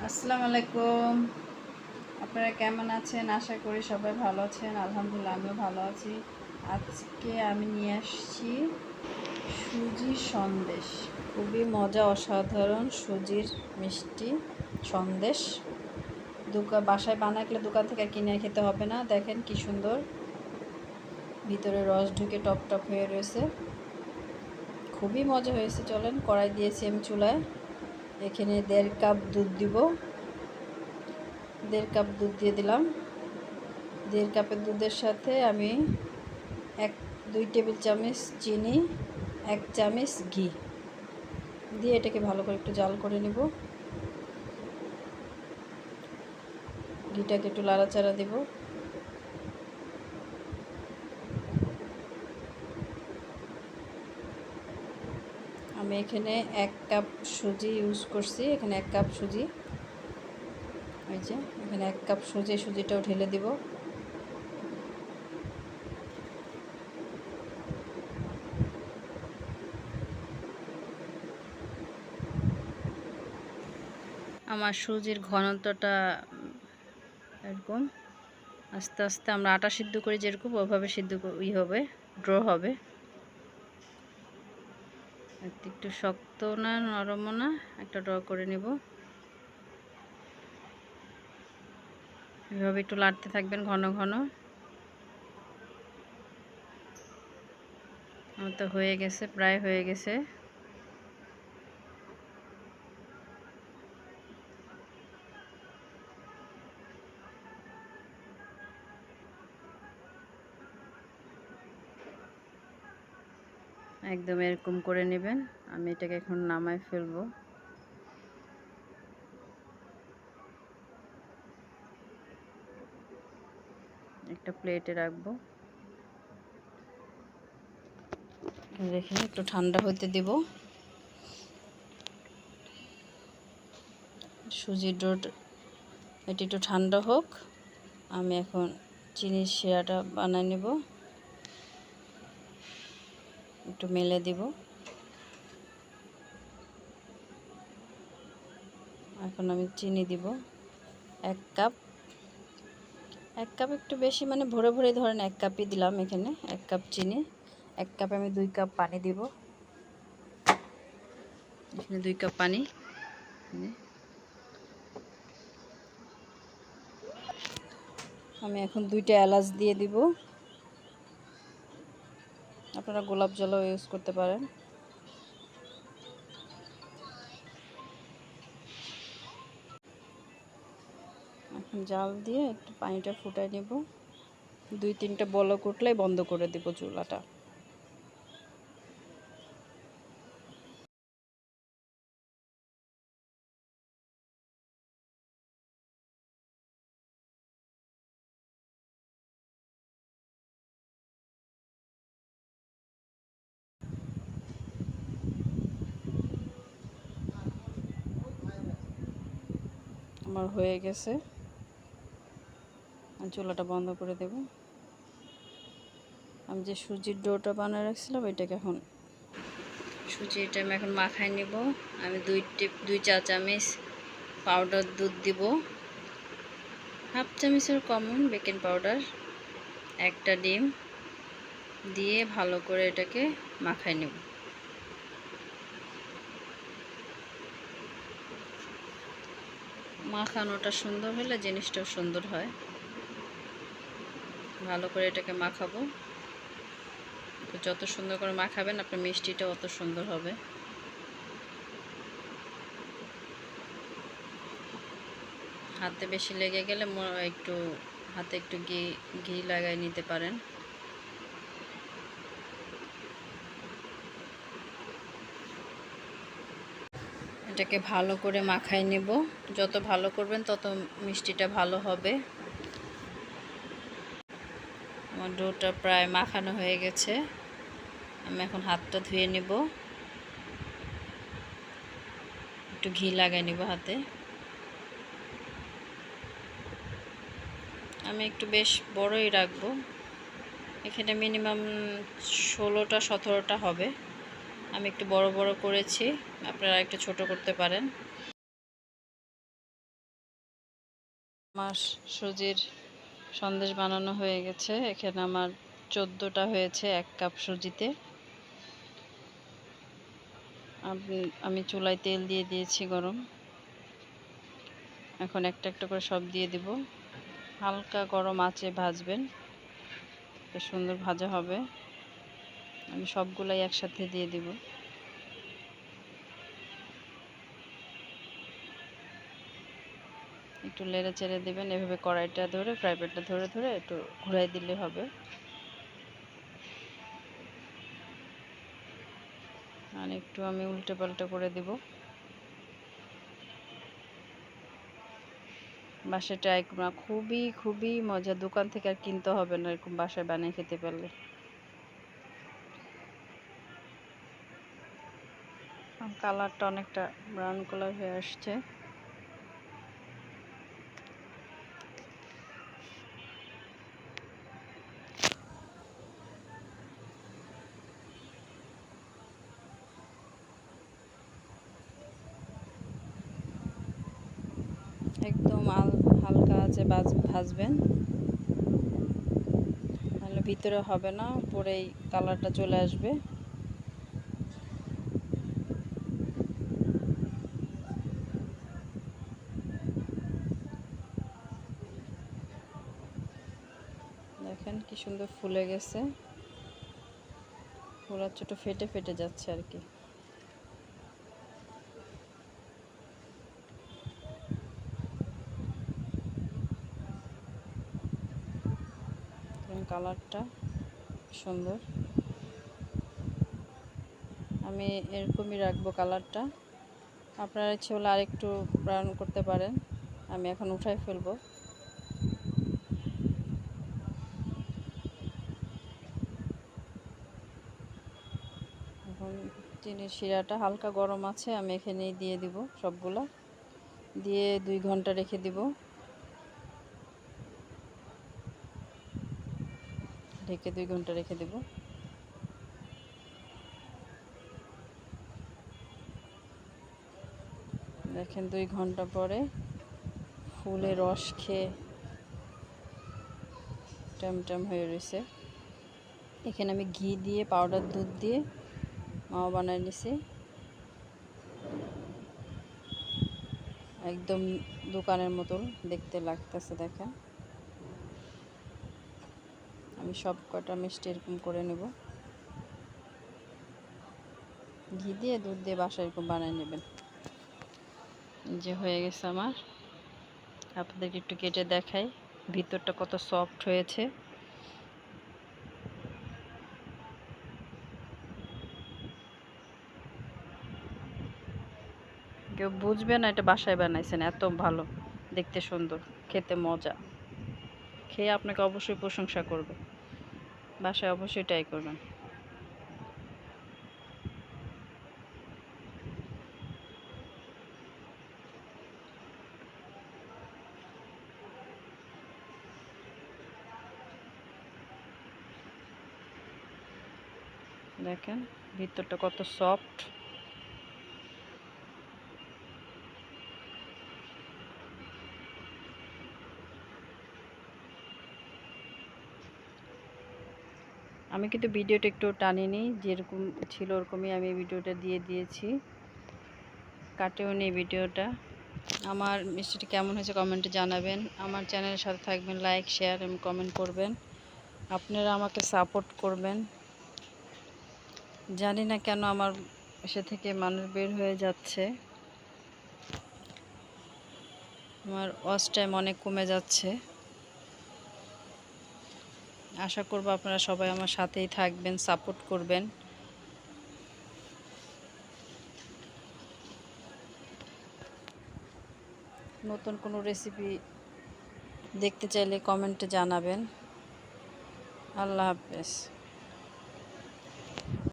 আসসালামু আলাইকুম। আপনারা কেমন আছেন? আশা করি সবাই ভালো আছেন। আলহামদুলিল্লাহ আমিও ভালো আছি। আজকে আমি নিয়ে আসছি সুজির সন্দেশ। খুবই মজা, অসাধারণ সুজির মিষ্টি সন্দেশ। বাসায় বানালে দোকান থেকে কিনে খেতে হবে না। দেখেন কি সুন্দর ভিতরে রস ঢুকে টপ টপ হয়ে রয়েছে। খুবই মজা হয়েছে। চলেন, কড়াই দিয়েছি আমি চুলায়। এখানে 1.5 কাপ দুধ দিব। 1.5 কাপ দুধ দিয়ে দিলাম। 1.5 কাপের দুধের সাথে আমি 2 টেবিল চামচ চিনি, 1 চামচ ঘি দিয়ে এটাকে ভালো করে একটু জাল করে নেব। ঘিটাকে একটু নাড়াচাড়া দেব। আমি এখানে 1 কাপ সুজি ইউজ করছি। এখানে 1 কাপ সুজি, এই যে এখানে 1 কাপ সুজিটাও ঢেলে দিব। আমার সুজির ঘনত্বটা এরকম, আস্তে আস্তে আমরা আটা সিদ্ধ করি যেরকম, ওইভাবে সিদ্ধ হবে, ড্র হবে। একটু শক্ত না নরমও না, একটা ড্র করে নেব। এভাবে একটু লাড়তে থাকবেন ঘন ঘন। আমার তো হয়ে গেছে, প্রায় হয়ে গেছে। একদম এরকম করে নেবেন। আমি এটাকে এখন নামায় ফেলবো। একটা প্লেটে রাখবো, রেখে একটু ঠান্ডা হতে দেব। সুজির ডোটা এটি একটু ঠান্ডা হোক। আমি এখন চিনির শিরাটা বানিয়ে নেব। একটু মেলে দিব। এখন আমি চিনি দিব 1 কাপ। 1 কাপ একটু বেশি, মানে ভরে ভরে ধরেন 1 কাপই দিলাম। এখানে 1 কাপ চিনি, 1 কাপে আমি 2 কাপ পানি দিব। এখানে 2 কাপ পানি। আমি এখন 2টা এলাচ দিয়ে দিব। আপনারা গোলাপ জলও ইউজ করতে পারেন। এখন জাল দিয়ে একটু পানিটা ফুটাই নেব। 2-3টা বলক উঠলেই বন্ধ করে দেব চুলাটা। আমার হয়ে গেছে, চুলাটা বন্ধ করে দেব। আমি যে সুজির ডোটা বানিয়ে রাখছিলাম এটাকে এখন সুজিটা আমি এখন মাখাই নিব। আমি 2 চা চামচ পাউডার দুধ দিব, 1/2 চামচের কম বেকিং পাউডার, 1টা ডিম দিয়ে ভালো করে এটাকে মাখাই নেব। মাখানোটা সুন্দর হলে জিনিসটাও সুন্দর হয়। ভালো করে এটাকে মাখাবো। যত সুন্দর করে মাখাবেন আপনার মিষ্টিটা অত সুন্দর হবে। হাতে বেশি লেগে গেলে একটু হাতে একটু ঘি লাগাই নিতে পারেন। এটাকে ভালো করে মাখাই নেব। যত ভালো করবেন তত মিষ্টিটা ভালো হবে। আমার ডোটা প্রায় মাখানো হয়ে গেছে। আমি এখন হাতটা ধুয়ে নেব, একটু ঘি লাগাই নেব হাতে। আমি একটু বেশ বড়ই রাখবো। এখানে মিনিমাম 16টা-17টা হবে। আমি একটু বড় বড় করেছি, আপনারা একটু ছোট করতে পারেন। আমার সুজির সন্দেশ বানানো হয়ে গেছে। এখানে আমার 14টা হয়েছে 1 কাপ সুজিতে। আমি চুলায় তেল দিয়ে দিয়েছি গরম। এখন একটা একটা করে সব দিয়ে দিব। হালকা গরম আঁচে ভাজবেন, বেশ সুন্দর ভাজা হবে। আমি সবগুলাই একসাথে দিয়ে দিব। একটু নেড়ে চেড়ে দেবেন, এভাবে কড়াইটা ধরে ফ্রাই প্যানটা ধরে ধরে একটু ঘুরাই দিলে হবে। আর একটু আমি উল্টে পাল্টা করে দিব। বাসায় ট্রাই করুন, খুবই খুবই মজা। দোকান থেকে আর কিনতে হবে না, এরকম বাসায় বানিয়ে খেতে পারলে। কালারটা অনেকটা ব্রাউন কালার হয়ে আসছে। একদম হালকা আছে ভাজবেন, নাহলে ভিতরে হবে না, পরেই কালারটা চলে আসবে। দেখেন কি সুন্দর ফুলে গেছে, পুরা ছোট ফেটে ফেটে যাচ্ছে আর কি। কালারটা সুন্দর, আমি এরকমই রাখবো কালারটা। আপনারা ইচ্ছে হলে আরেকটু ব্রাউন করতে পারেন। আমি এখন উঠাই ফেলবো। এখন চিনির শিরাটা হালকা গরম আছে, আমি এখানেই দিয়ে দিব সবগুলা, দিয়ে 2 ঘন্টা রেখে দিব। ঢেকে 2 ঘন্টা রেখে দেব। দেখেন 2 ঘন্টা পরে ফুলে রস খেয়ে ট্যাম হয়ে রয়েছে। এখানে আমি ঘি দিয়ে পাউডার দুধ দিয়ে মাওয়া বানাই নিছি। একদম দোকানের মতন দেখতে লাগতেছে। দেখেন আমি সব কটা মিষ্টি এরকম করে নেব। ঘি দিয়ে দুধ দিয়ে বাসায় এরকম বানিয়ে নেবেন। যে হয়ে গেছে আমার, আপনাদেরকে একটু কেটে দেখাই ভিতরটা কত সফট হয়েছে। কেউ বুঝবে না এটা বাসায় বানাইছেন, এত ভালো দেখতে, সুন্দর, খেতে মজা। খেয়ে আপনাকে অবশ্যই প্রশংসা করবে। বাসায় অবশ্যই ট্রাই করবেন। দেখেন ভিতরটা কত সফট। আমি কিন্তু ভিডিওটা একটু টানিনি, যেরকম ছিল ওরকমই আমি ভিডিওটা দিয়ে দিয়েছি, কাটেও নি ভিডিওটা। আমার মিষ্টিটা কেমন হয়েছে কমেন্টে জানাবেন। আমার চ্যানেলের সাথে থাকবেন, লাইক শেয়ার এবং কমেন্ট করবেন। আপনারা আমাকে সাপোর্ট করবেন। জানি না কেন আমার এসে থেকে মানুষ বের হয়ে যাচ্ছে, আমার ওয়াচ টাইম অনেক কমে যাচ্ছে। আশা করব আপনারা সবাই আমার সাথেই থাকবেন, সাপোর্ট করবেন। নতুন কোনো রেসিপি দেখতে চাইলে কমেন্টে জানাবেন। আল্লাহ হাফেজ।